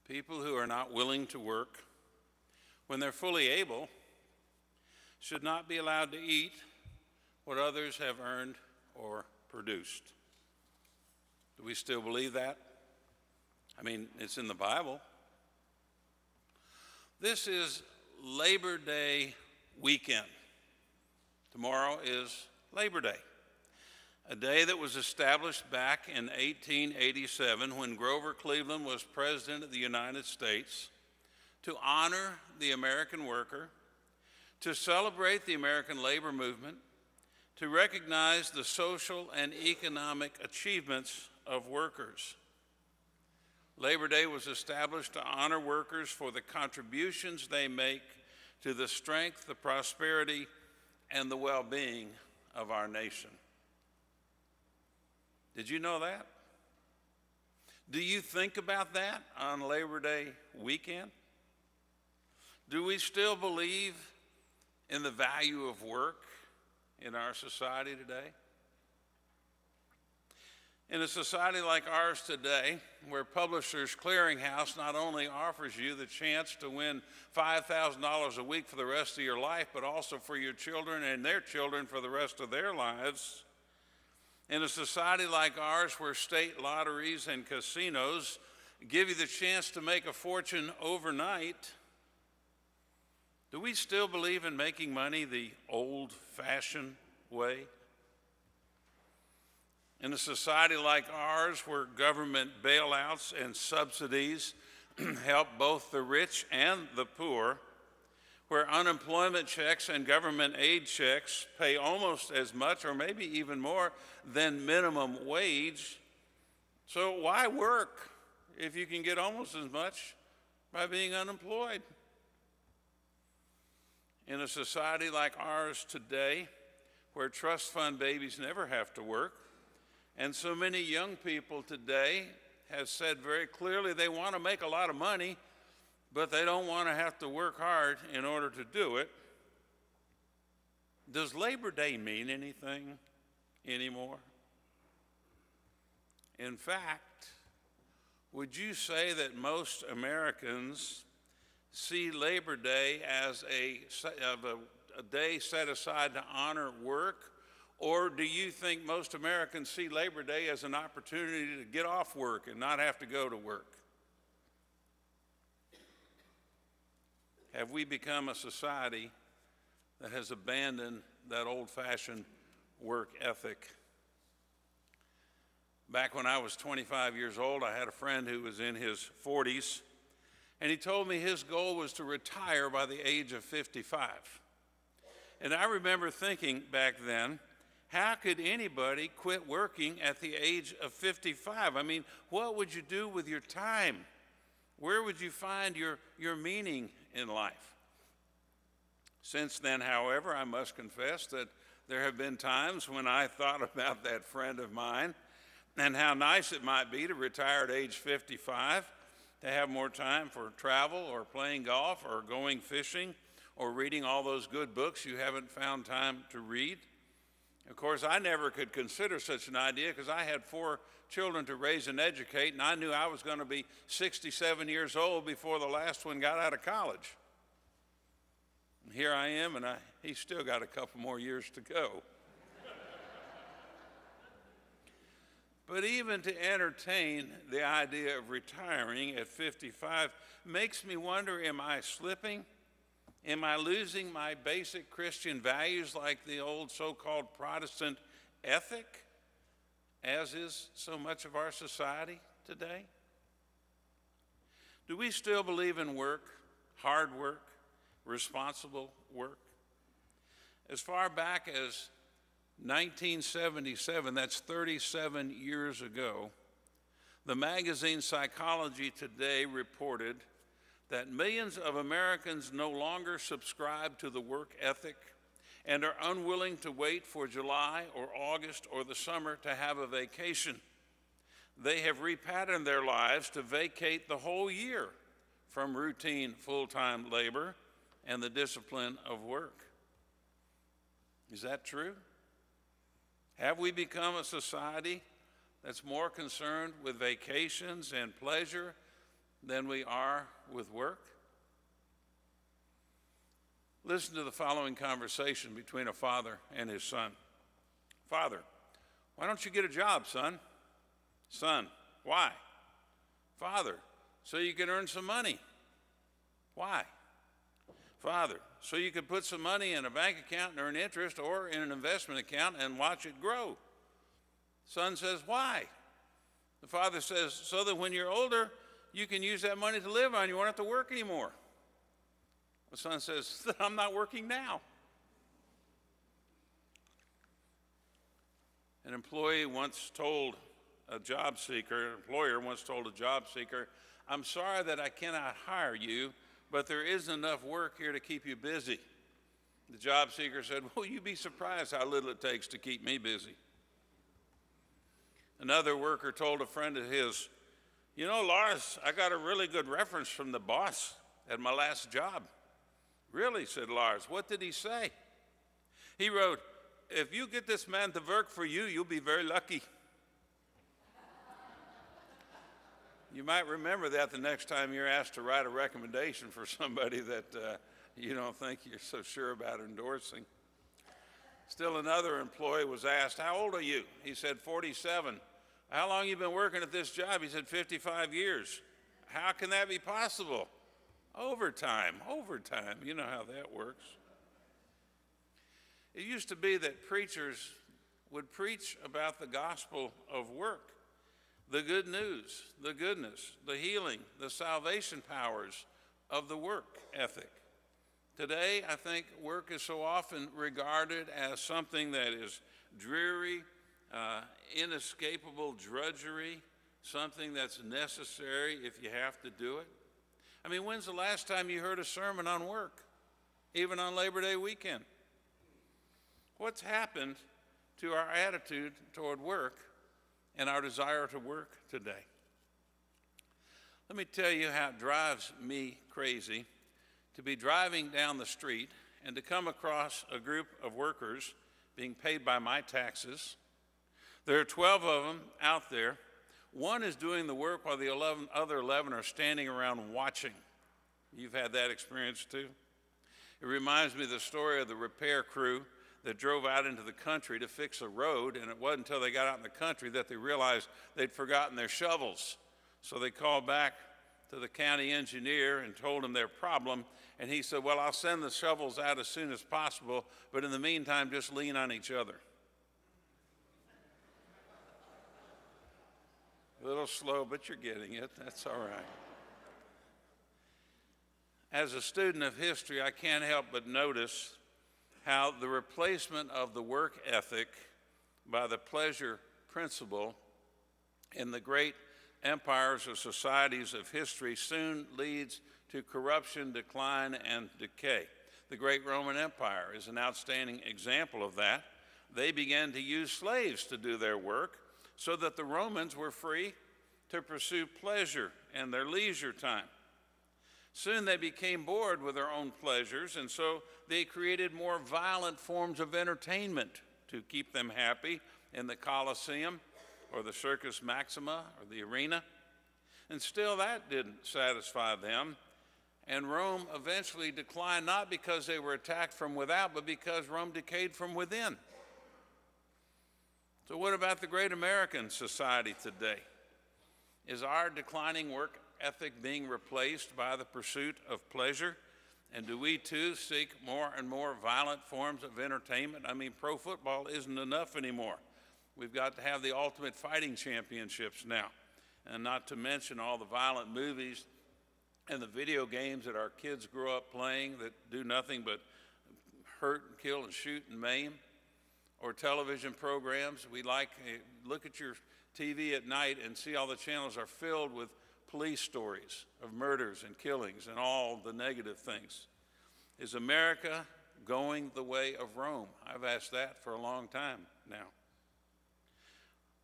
People who are not willing to work when they're fully able should not be allowed to eat what others have earned or produced. Do we still believe that? I mean, it's in the Bible. This is Labor Day weekend. Tomorrow is Labor Day, a day that was established back in 1887 when Grover Cleveland was President of the United States to honor the American worker, to celebrate the American labor movement, to recognize the social and economic achievements of workers. Labor Day was established to honor workers for the contributions they make to the strength, the prosperity, and the well-being of our nation. Did you know that? Do you think about that on Labor Day weekend? Do we still believe in the value of work in our society today? In a society like ours today, where Publishers Clearinghouse not only offers you the chance to win $5,000 a week for the rest of your life, but also for your children and their children for the rest of their lives, in a society like ours where state lotteries and casinos give you the chance to make a fortune overnight, do we still believe in making money the old-fashioned way? In a society like ours where government bailouts and subsidies help both the rich and the poor, where unemployment checks and government aid checks pay almost as much or maybe even more than minimum wage, so why work if you can get almost as much by being unemployed? In a society like ours today, where trust fund babies never have to work, and so many young people today have said very clearly they want to make a lot of money, but they don't want to have to work hard in order to do it. Does Labor Day mean anything anymore? In fact, would you say that most Americans see Labor Day as a day set aside to honor work? Or do you think most Americans see Labor Day as an opportunity to get off work and not have to go to work? Have we become a society that has abandoned that old-fashioned work ethic? Back when I was 25 years old, I had a friend who was in his 40s, and he told me his goal was to retire by the age of 55. And I remember thinking back then, how could anybody quit working at the age of 55? I mean, what would you do with your time? Where would you find your meaning in life? Since then, however, I must confess that there have been times when I thought about that friend of mine and how nice it might be to retire at age 55, to have more time for travel or playing golf or going fishing or reading all those good books you haven't found time to read. Of course, I never could consider such an idea because I had 4 children to raise and educate, and I knew I was going to be 67 years old before the last one got out of college. And here I am, and he's still got a couple more years to go. But even to entertain the idea of retiring at 55 makes me wonder, am I slipping? Am I losing my basic Christian values like the old so-called Protestant ethic, as is so much of our society today? Do we still believe in work, hard work, responsible work? As far back as 1977, that's 37 years ago, the magazine Psychology Today reported that millions of Americans no longer subscribe to the work ethic and are unwilling to wait for July or August or the summer to have a vacation. They have repatterned their lives to vacate the whole year from routine full-time labor and the discipline of work. Is that true? Have we become a society that's more concerned with vacations and pleasure than we are with work? Listen to the following conversation between a father and his son. Father, why don't you get a job, son? Son, why? Father, so you can earn some money. Why? Father, so you can put some money in a bank account and earn interest, or in an investment account and watch it grow. Son says, why? The father says, so that when you're older, you can use that money to live on. You won't have to work anymore. The son says, I'm not working now. An employer once told a job seeker, I'm sorry that I cannot hire you, but there isn't enough work here to keep you busy. The job seeker said, well, you'd be surprised how little it takes to keep me busy. Another worker told a friend of his, you know, Lars, I got a really good reference from the boss at my last job. Really, said Lars. What did he say? He wrote, if you get this man to work for you, you'll be very lucky. You might remember that the next time you're asked to write a recommendation for somebody that you don't think you're so sure about endorsing. Still another employee was asked, how old are you? He said, 47. How long have you been working at this job? He said, 55 years. How can that be possible? Overtime. You know how that works. It used to be that preachers would preach about the gospel of work, the good news, the goodness, the healing, the salvation powers of the work ethic. Today, I think work is so often regarded as something that is dreary, inescapable drudgery, something that's necessary if you have to do it. I mean, when's the last time you heard a sermon on work, even on Labor Day weekend? What's happened to our attitude toward work and our desire to work today? Let me tell you how it drives me crazy to be driving down the street and to come across a group of workers being paid by my taxes. There are 12 of them out there. One is doing the work while the other 11 are standing around watching. You've had that experience too? It reminds me of the story of the repair crew that drove out into the country to fix a road, and it wasn't until they got out in the country that they realized they'd forgotten their shovels. So they called back to the county engineer and told him their problem, and he said, well, I'll send the shovels out as soon as possible, but in the meantime, just lean on each other. A little slow, but you're getting it. That's all right. As a student of history, I can't help but notice how the replacement of the work ethic by the pleasure principle in the great empires or societies of history soon leads to corruption, decline, and decay. The great Roman Empire is an outstanding example of that. They began to use slaves to do their work so that the Romans were free to pursue pleasure in their leisure time. Soon they became bored with their own pleasures, and so they created more violent forms of entertainment to keep them happy in the Colosseum or the Circus Maxima or the arena. And still that didn't satisfy them. And Rome eventually declined, not because they were attacked from without, but because Rome decayed from within. So what about the great American society today? Is our declining work ethic being replaced by the pursuit of pleasure? And do we too seek more and more violent forms of entertainment? I mean, pro football isn't enough anymore. We've got to have the ultimate fighting championships now. And not to mention all the violent movies and the video games that our kids grow up playing that do nothing but hurt and kill and shoot and maim. Or television programs. We look at your TV at night and see all the channels are filled with police stories of murders and killings and all the negative things. Is America going the way of Rome? I've asked that for a long time now.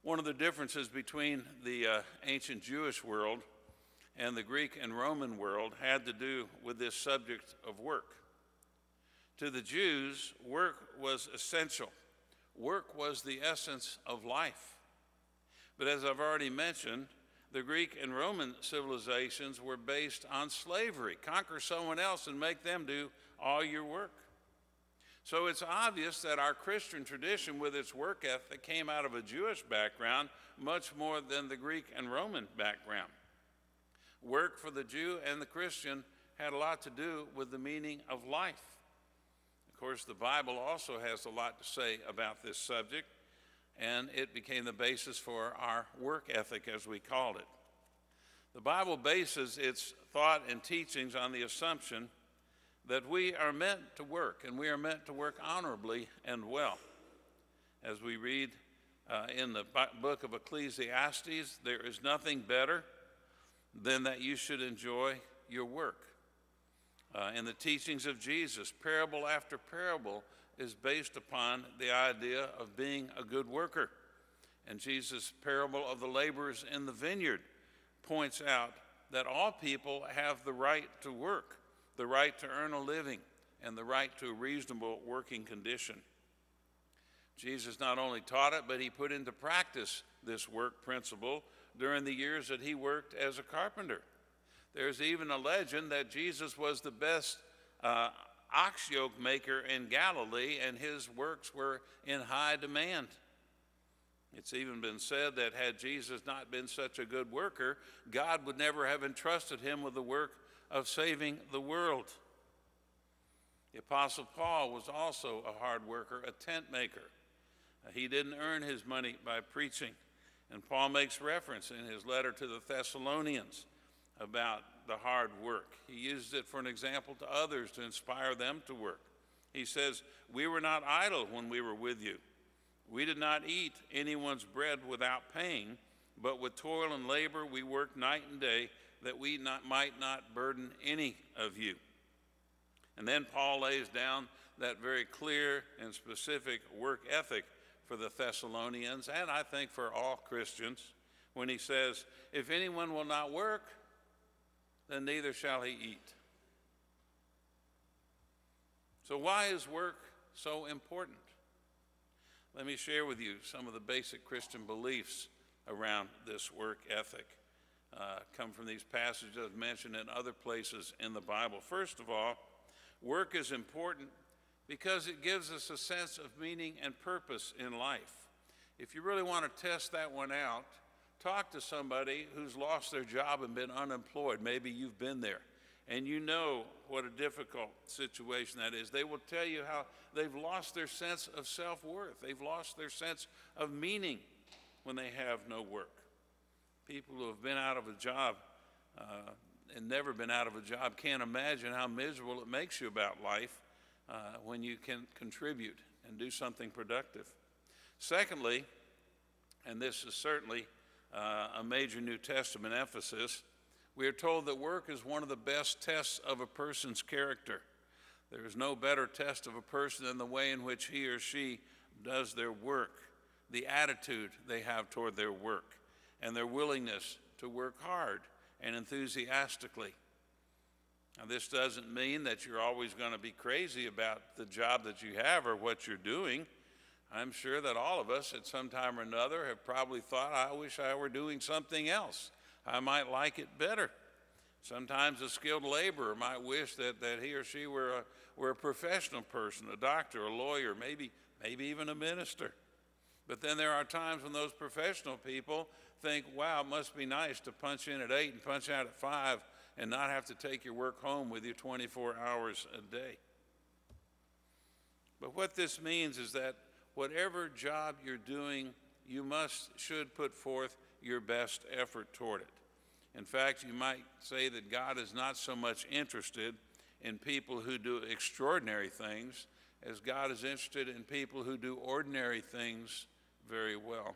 One of the differences between the ancient Jewish world and the Greek and Roman world had to do with this subject of work. To the Jews, work was essential. Work was the essence of life. But as I've already mentioned, The Greek and Roman civilizations were based on slavery. Conquer someone else and make them do all your work. So it's obvious that our Christian tradition with its work ethic came out of a Jewish background much more than the Greek and Roman background. Work for the Jew and the Christian had a lot to do with the meaning of life. Of course, the Bible also has a lot to say about this subject, and it became the basis for our work ethic, as we called it. The Bible bases its thought and teachings on the assumption that we are meant to work, and we are meant to work honorably and well. As we read in the book of Ecclesiastes, there is nothing better than that you should enjoy your work. In the teachings of Jesus, parable after parable is based upon the idea of being a good worker. And Jesus' parable of the laborers in the vineyard points out that all people have the right to work, the right to earn a living, and the right to a reasonable working condition. Jesus not only taught it, but he put into practice this work principle during the years that he worked as a carpenter. There's even a legend that Jesus was the best ox yoke maker in Galilee, and his works were in high demand. It's even been said that had Jesus not been such a good worker, God would never have entrusted him with the work of saving the world. The Apostle Paul was also a hard worker, a tent maker. He didn't earn his money by preaching. And Paul makes reference in his letter to the Thessalonians about the hard work. He used it for an example to others to inspire them to work. He says, "We were not idle when we were with you. We did not eat anyone's bread without paying, but with toil and labor we worked night and day, that we might not burden any of you." And then Paul lays down that very clear and specific work ethic for the Thessalonians, and I think for all Christians, when he says, "If anyone will not work, then neither shall he eat." So why is work so important? Let me share with you some of the basic Christian beliefs around this work ethic. Come from these passages mentioned in other places in the Bible. First of all, work is important because it gives us a sense of meaning and purpose in life. If you really want to test that one out, talk to somebody who's lost their job and been unemployed. Maybe you've been there, and you know what a difficult situation that is. They will tell you how they've lost their sense of self-worth. They've lost their sense of meaning when they have no work. People who have been out of a job and never been out of a job can't imagine how miserable it makes you about life when you can contribute and do something productive. Secondly, and this is certainly a major New Testament emphasis, we are told that work is one of the best tests of a person's character. There is no better test of a person than the way in which he or she does their work, the attitude they have toward their work, and their willingness to work hard and enthusiastically. Now, this doesn't mean that you're always going to be crazy about the job that you have or what you're doing. I'm sure that all of us at some time or another have probably thought, I wish I were doing something else. I might like it better. Sometimes a skilled laborer might wish that he or she were a professional person, a doctor, a lawyer, maybe even a minister. But then there are times when those professional people think, wow, it must be nice to punch in at 8 and punch out at 5 and not have to take your work home with you 24 hours a day. But what this means is that whatever job you're doing, you should put forth your best effort toward it. In fact, you might say that God is not so much interested in people who do extraordinary things as God is interested in people who do ordinary things very well.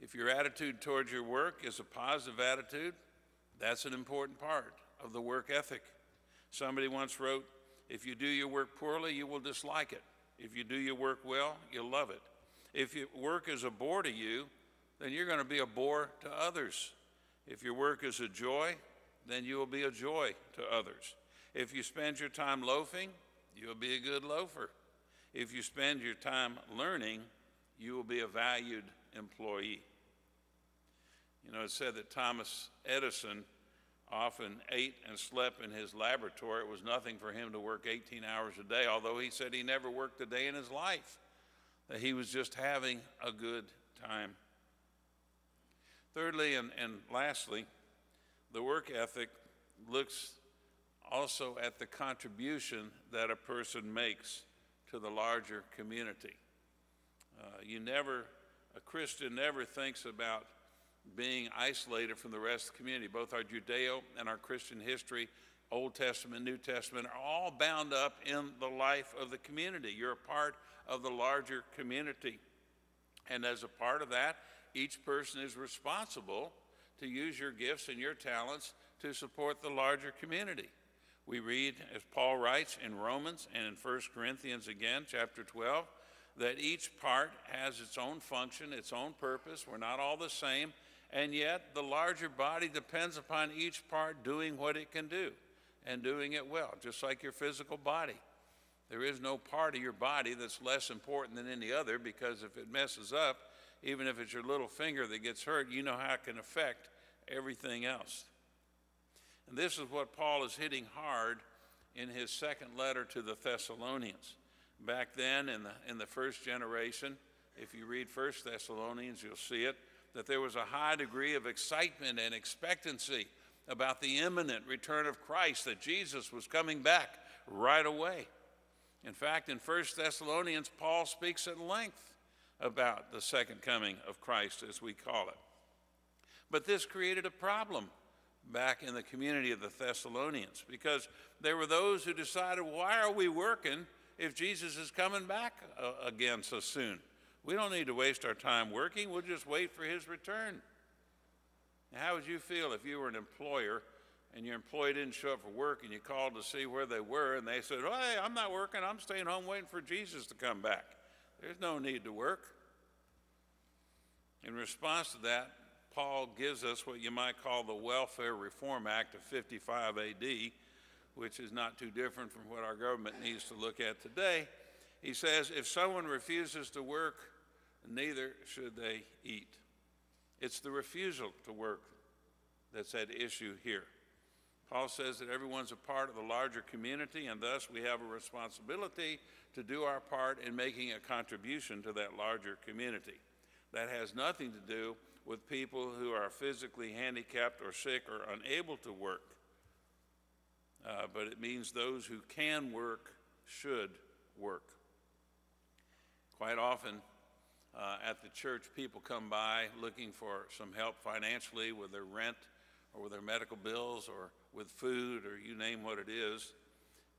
If your attitude towards your work is a positive attitude, that's an important part of the work ethic. Somebody once wrote, if you do your work poorly, you will dislike it. If you do your work well, you'll love it. If your work is a bore to you, then you're going to be a bore to others. If your work is a joy, then you will be a joy to others. If you spend your time loafing, you'll be a good loafer. If you spend your time learning, you will be a valued employee. You know, it's said that Thomas Edison often ate and slept in his laboratory. It was nothing for him to work 18 hours a day, although he said he never worked a day in his life, that he was just having a good time. Thirdly and lastly, the work ethic looks also at the contribution that a person makes to the larger community. A Christian never thinks about being isolated from the rest of the community. Both our Judeo and our Christian history, Old Testament, New Testament, are all bound up in the life of the community. You're a part of the larger community. And as a part of that, each person is responsible to use your gifts and your talents to support the larger community. We read, as Paul writes in Romans and in 1 Corinthians again, chapter 12, that each part has its own function, its own purpose. We're not all the same, and yet the larger body depends upon each part doing what it can do and doing it well, just like your physical body. There is no part of your body that's less important than any other, because if it messes up, even if it's your little finger that gets hurt, you know how it can affect everything else. And this is what Paul is hitting hard in his second letter to the Thessalonians. Back then, in the first generation, if you read 1 Thessalonians, you'll see it, that there was a high degree of excitement and expectancy about the imminent return of Christ, that Jesus was coming back right away. In fact, in 1 Thessalonians, Paul speaks at length about the second coming of Christ, as we call it. But this created a problem back in the community of the Thessalonians, because there were those who decided, why are we working if Jesus is coming back again so soon? We don't need to waste our time working. We'll just wait for his return. Now, how would you feel if you were an employer and your employee didn't show up for work and you called to see where they were and they said, oh, hey, I'm not working. I'm staying home waiting for Jesus to come back. There's no need to work. In response to that, Paul gives us what you might call the Welfare Reform Act of 55 AD, which is not too different from what our government needs to look at today. He says, if someone refuses to work, neither should they eat. It's the refusal to work that's at issue here. Paul says that everyone's a part of the larger community, and thus we have a responsibility to do our part in making a contribution to that larger community. That has nothing to do with people who are physically handicapped or sick or unable to work. But it means those who can work should work. Quite often at the church, people come by looking for some help financially with their rent or with their medical bills or with food, or you name what it is.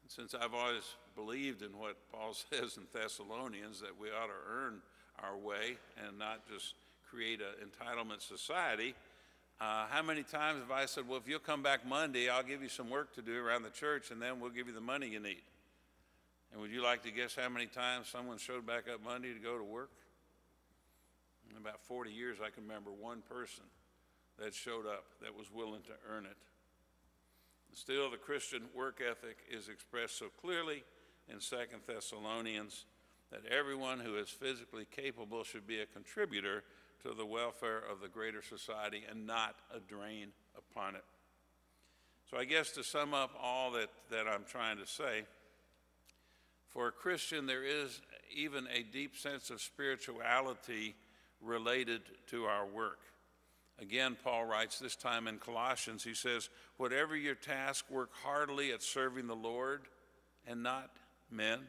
And since I've always believed in what Paul says in Thessalonians, that we ought to earn our way and not just create an entitlement society, how many times have I said, well, if you'll come back Monday, I'll give you some work to do around the church, and then we'll give you the money you need. And would you like to guess how many times someone showed back up Monday to go to work? In about 40 years, I can remember one person that showed up that was willing to earn it. Still, the Christian work ethic is expressed so clearly in 2 Thessalonians that everyone who is physically capable should be a contributor to the welfare of the greater society and not a drain upon it. So I guess to sum up all that I'm trying to say, for a Christian, there is even a deep sense of spirituality related to our work. Again, Paul writes this time in Colossians, he says, whatever your task, work heartily at serving the Lord and not men,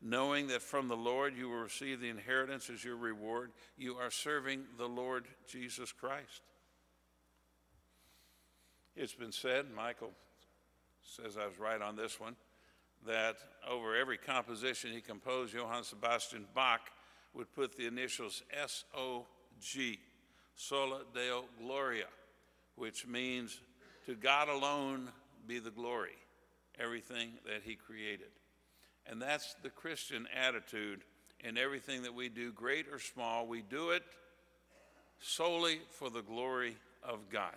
knowing that from the Lord you will receive the inheritance as your reward. You are serving the Lord Jesus Christ. It's been said, Michael says I was right on this one, that over every composition he composed, Johann Sebastian Bach would put the initials S-O-G, Sola Deo Gloria, which means to God alone be the glory, everything that he created. And that's the Christian attitude in everything that we do, great or small. We do it solely for the glory of God.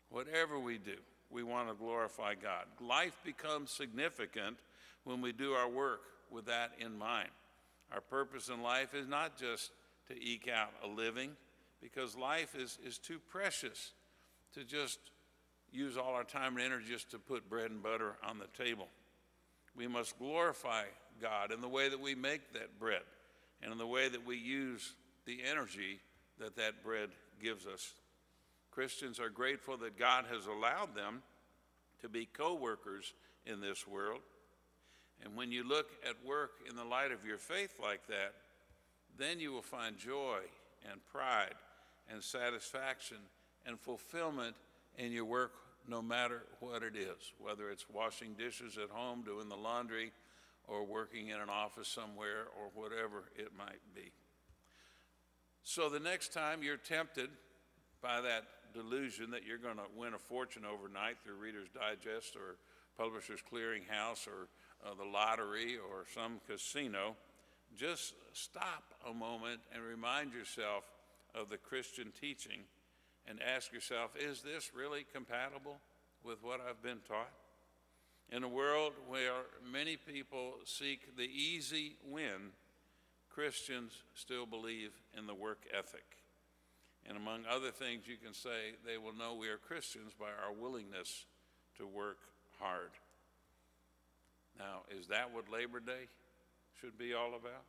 Whatever we do, we want to glorify God. Life becomes significant when we do our work with that in mind. Our purpose in life is not just to eke out a living. because life is too precious to just use all our time and energy just to put bread and butter on the table. We must glorify God in the way that we make that bread and in the way that we use the energy that that bread gives us. Christians are grateful that God has allowed them to be co-workers in this world. And when you look at work in the light of your faith like that, then you will find joy and pride and satisfaction and fulfillment in your work, no matter what it is, whether it's washing dishes at home, doing the laundry, or working in an office somewhere, or whatever it might be. So the next time you're tempted by that delusion that you're going to win a fortune overnight through Reader's Digest or Publishers Clearinghouse or the lottery or some casino, just stop a moment and remind yourself of the Christian teaching and ask yourself, is this really compatible with what I've been taught? In a world where many people seek the easy win, Christians still believe in the work ethic. And among other things you can say, they will know we are Christians by our willingness to work hard. Now, is that what Labor Day should be all about?